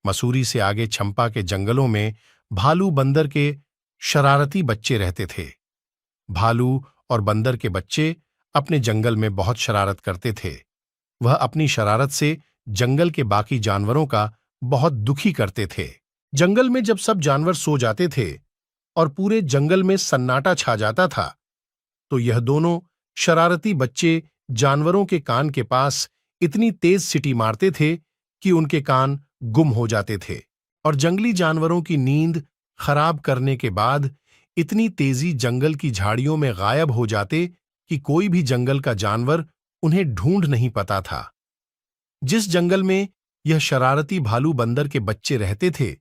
मसूरी से आगे छंपा के जंगलों में भालू बंदर के शरारती बच्चे रहते थे। भालू और बंदर के बच्चे अपने जंगल में बहुत शरारत करते थे। वह अपनी शरारत से जंगल के बाकी जानवरों का बहुत दुखी करते थे। जंगल में जब सब जानवर सो जाते थे और पूरे जंगल में सन्नाटा छा जाता था, तो यह दोनों शरारती बच्चे जानवरों के कान के पास इतनी तेज सीटी मारते थे कि उनके कान गुम हो जाते थे और जंगली जानवरों की नींद खराब करने के बाद इतनी तेजी जंगल की झाड़ियों में गायब हो जाते कि कोई भी जंगल का जानवर उन्हें ढूंढ नहीं पाता था। जिस जंगल में यह शरारती भालू बंदर के बच्चे रहते थे,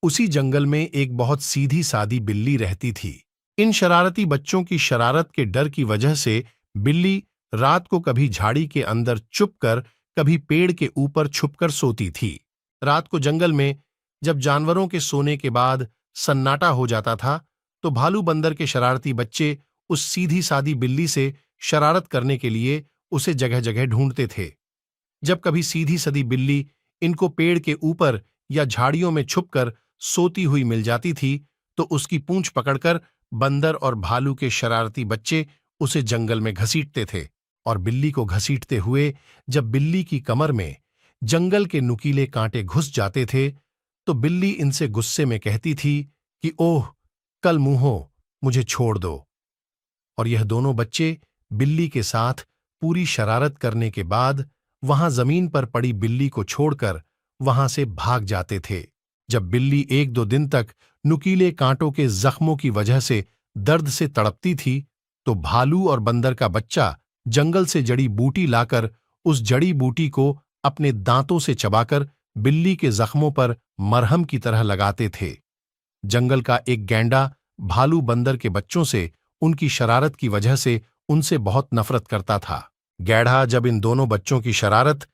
उसी जंगल में एक बहुत सीधी सादी बिल्ली रहती थी। इन शरारती बच्चों की शरारत के डर की वजह से बिल्ली रात को कभी झाड़ी के अंदर चुपकर, कभी पेड़ के ऊपर छुपकर सोती थी। रात को जंगल में जब जानवरों के सोने के बाद सन्नाटा हो जाता था, तो भालू बंदर के शरारती बच्चे उस सीधी सादी बिल्ली से शरारत करने के लिए उसे जगह जगह ढूंढते थे। जब कभी सीधी सादी बिल्ली इनको पेड़ के ऊपर या झाड़ियों में छुपकर सोती हुई मिल जाती थी, तो उसकी पूंछ पकड़कर बंदर और भालू के शरारती बच्चे उसे जंगल में घसीटते थे और बिल्ली को घसीटते हुए जब बिल्ली की कमर में जंगल के नुकीले कांटे घुस जाते थे, तो बिल्ली इनसे गुस्से में कहती थी कि ओह, कल मुंहो, मुझे छोड़ दो। और यह दोनों बच्चे बिल्ली के साथ पूरी शरारत करने के बाद वहां जमीन पर पड़ी बिल्ली को छोड़कर वहां से भाग जाते थे। जब बिल्ली एक दो दिन तक नुकीले कांटों के जख्मों की वजह से दर्द से तड़पती थी, तो भालू और बंदर का बच्चा जंगल से जड़ी बूटी लाकर उस जड़ी बूटी को अपने दांतों से चबाकर बिल्ली के जख्मों पर मरहम की तरह लगाते थे। जंगल का एक गैंडा भालू बंदर के बच्चों से उनकी शरारत की वजह से उनसे बहुत नफरत करता था। गैंडा जब इन दोनों बच्चों की शरारत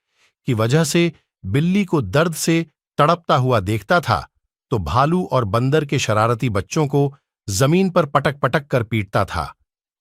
की वजह से बिल्ली को दर्द से तड़पता हुआ देखता था, तो भालू और बंदर के शरारती बच्चों को जमीन पर पटक पटक कर पीटता था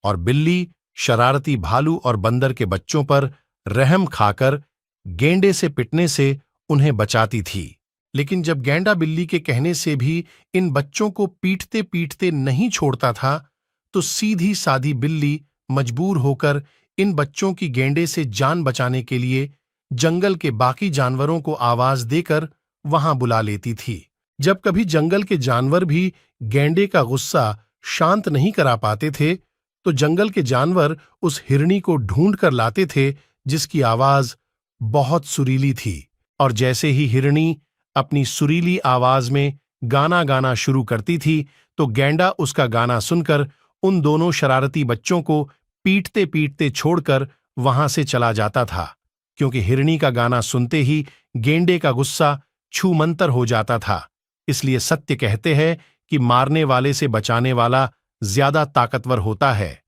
और बिल्ली शरारती भालू और बंदर के बच्चों पर रहम खाकर गेंडे से पिटने से उन्हें बचाती थी। लेकिन जब गैंडा बिल्ली के कहने से भी इन बच्चों को पीटते पीटते नहीं छोड़ता था, तो सीधी सादी बिल्ली मजबूर होकर इन बच्चों की गेंडे से जान बचाने के लिए जंगल के बाकी जानवरों को आवाज देकर वहां बुला लेती थी। जब कभी जंगल के जानवर भी गेंडे का गुस्सा शांत नहीं करा पाते थे, तो जंगल के जानवर उस हिरनी को ढूंढ कर लाते थे जिसकी आवाज बहुत सुरीली थी, और जैसे ही हिरनी अपनी सुरीली आवाज में गाना गाना शुरू करती थी, तो गैंडा उसका गाना सुनकर उन दोनों शरारती बच्चों को पीटते पीटते छोड़कर वहां से चला जाता था, क्योंकि हिरनी का गाना सुनते ही गेंडे का गुस्सा छूमंतर हो जाता था। इसलिए सत्य कहते हैं कि मारने वाले से बचाने वाला ज्यादा ताकतवर होता है।